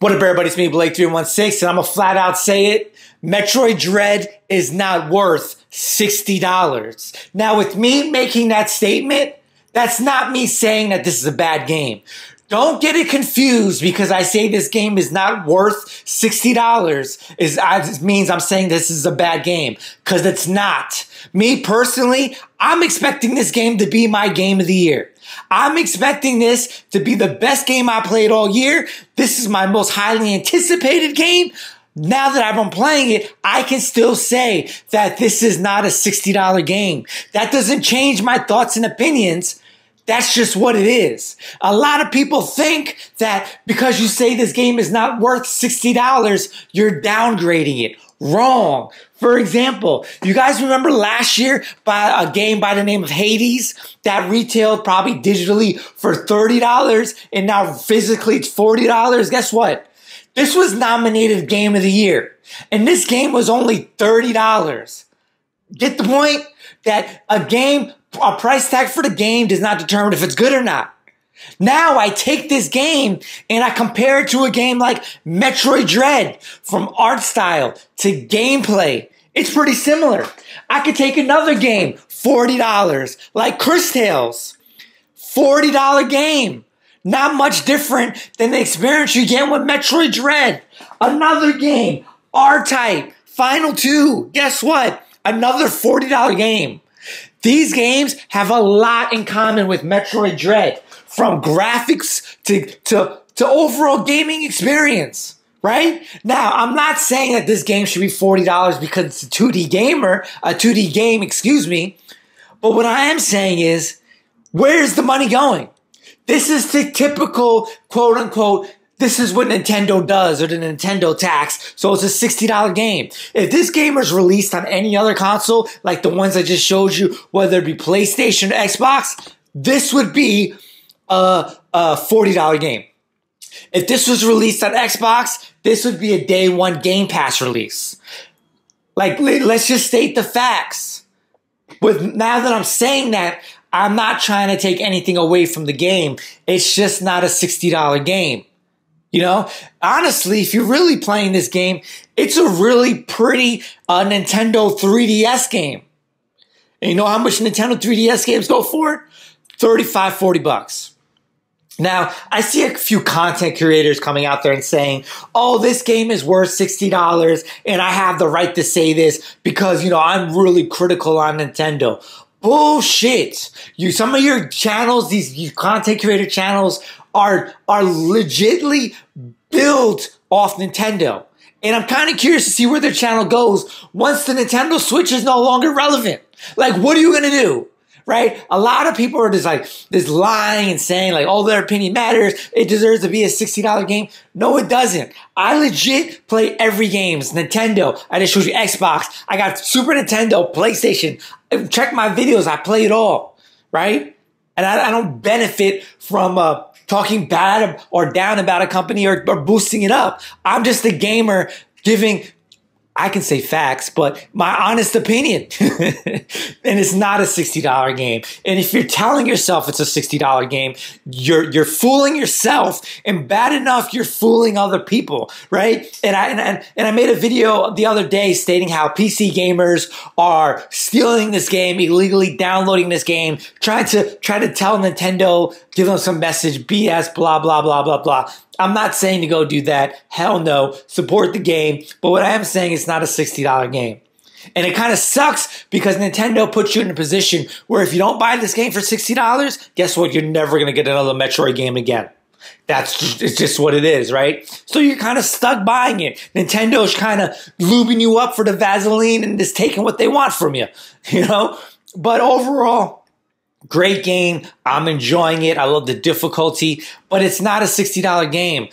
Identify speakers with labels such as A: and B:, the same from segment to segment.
A: What up, everybody? It's me, Blake316, and I'm gonna flat out say it. Metroid Dread is not worth $60. Now, with me making that statement, that's not me saying that this is a bad game. Don't get it confused because I say this game is not worth $60 it means I'm saying this is a bad game, because it's not. Me personally, I'm expecting this game to be my game of the year. I'm expecting this to be the best game I played all year. This is my most highly anticipated game. Now that I've been playing it, I can still say that this is not a $60 game. That doesn't change my thoughts and opinions. That's just what it is. A lot of people think that because you say this game is not worth $60, you're downgrading it. Wrong. For example, you guys remember last year by a game by the name of Hades that retailed probably digitally for $30 and now physically it's $40? Guess what? This was nominated Game of the Year and this game was only $30. Get the point? That a price tag for the game does not determine if it's good or not. Now I take this game and I compare it to a game like Metroid Dread, from art style to gameplay. It's pretty similar. I could take another game, $40, like Chris Tales. $40 game. Not much different than the experience you get with Metroid Dread. Another game, R-Type, Final 2. Guess what? Another $40 game. These games have a lot in common with Metroid Dread, from graphics to overall gaming experience, right? Now, I'm not saying that this game should be $40 because it's a 2D game, excuse me. But what I am saying is, where's the money going? This is the typical, quote unquote, this is what Nintendo does, or the Nintendo tax, so it's a $60 game. If this game was released on any other console, like the ones I just showed you, whether it be PlayStation or Xbox, this would be a $40 game. If this was released on Xbox, this would be a day one Game Pass release. Like, let's just state the facts. But now that I'm saying that, I'm not trying to take anything away from the game. It's just not a $60 game. You know, honestly, if you're really playing this game, it's a really pretty Nintendo 3DS game. And you know how much Nintendo 3DS games go for? $35, $40. Now, I see a few content creators coming out there and saying, oh, this game is worth $60 and I have the right to say this because, you know, I'm really critical on Nintendo. Bullshit. Some of your channels, these content creator channels are legitimately built off Nintendo. And I'm kind of curious to see where their channel goes once the Nintendo Switch is no longer relevant. Like, what are you going to do? Right? A lot of people are just lying and saying like, oh, their opinion matters. It deserves to be a $60 game. No, it doesn't. I legit play every game. It's Nintendo. I just showed you Xbox. I got Super Nintendo, PlayStation. Check my videos. I play it all. Right? And I don't benefit from talking bad or down about a company or boosting it up. I'm just a gamer giving, I can say facts, but my honest opinion. And it's not a $60 game. And if you're telling yourself it's a $60 game, you're fooling yourself, and bad enough you're fooling other people, right? And I made a video the other day stating how PC gamers are stealing this game, illegally downloading this game, trying to tell Nintendo, give them some message, BS, blah, blah, blah, blah, blah. I'm not saying to go do that. Hell no. Support the game. But what I am saying is not a $60 game. And it kind of sucks because Nintendo puts you in a position where if you don't buy this game for $60, guess what? You're never going to get another Metroid game again. It's just what it is, right? So you're kind of stuck buying it. Nintendo's kind of lubing you up for the Vaseline and just taking what they want from you, you know? But overall, great game. I'm enjoying it. I love the difficulty, but it's not a $60 game.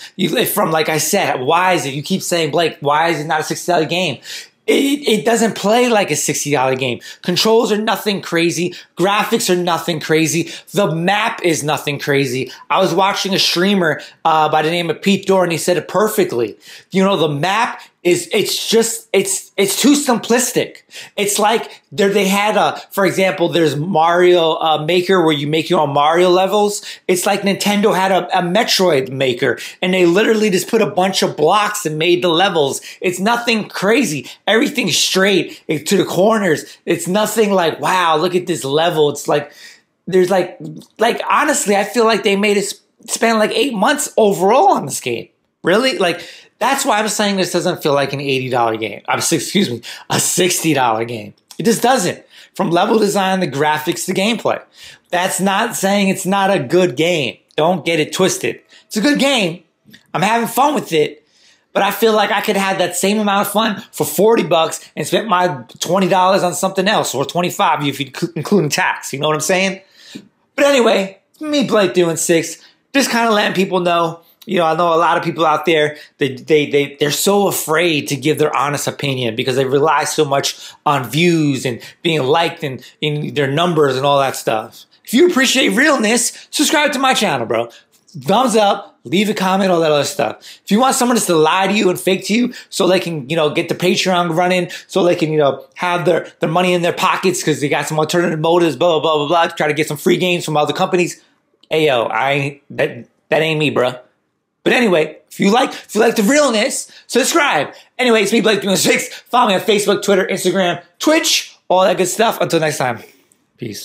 A: From, like I said, why is it? You keep saying, Blake, why is it not a $60 game? It doesn't play like a $60 game. Controls are nothing crazy. Graphics are nothing crazy. The map is nothing crazy. I was watching a streamer by the name of Pete Dorr, and he said it perfectly. You know, the map it's too simplistic. It's like they had for example, there's Mario Maker where you make your own Mario levels. It's like Nintendo had a Metroid Maker and they literally just put a bunch of blocks and made the levels. It's nothing crazy. Everything's straight to the corners. It's nothing like, wow, look at this level. It's like, there's like honestly, I feel like they made it spend like 8 months overall on this game. Really? Like, that's why I'm saying this doesn't feel like an $80 game. Excuse me, a $60 game. It just doesn't. From level design, the graphics, the gameplay. That's not saying it's not a good game. Don't get it twisted. It's a good game. I'm having fun with it. But I feel like I could have that same amount of fun for $40 and spent my $20 on something else, or $25 if you including tax. You know what I'm saying? But anyway, me, Blake, doing 6. Just kind of letting people know. You know, I know a lot of people out there, they're so afraid to give their honest opinion because they rely so much on views and being liked and in their numbers and all that stuff. If you appreciate realness, subscribe to my channel, bro. Thumbs up, leave a comment, all that other stuff. If you want someone just to lie to you and fake to you so they can, you know, get the Patreon running, so they can, you know, have their money in their pockets because they got some alternative motives, blah, blah, blah, blah, to try to get some free games from other companies. Hey, yo, that ain't me, bro. But anyway, if you like the realness, subscribe. Anyway, it's me, Blake doing 6. Follow me on Facebook, Twitter, Instagram, Twitch, all that good stuff. Until next time, peace.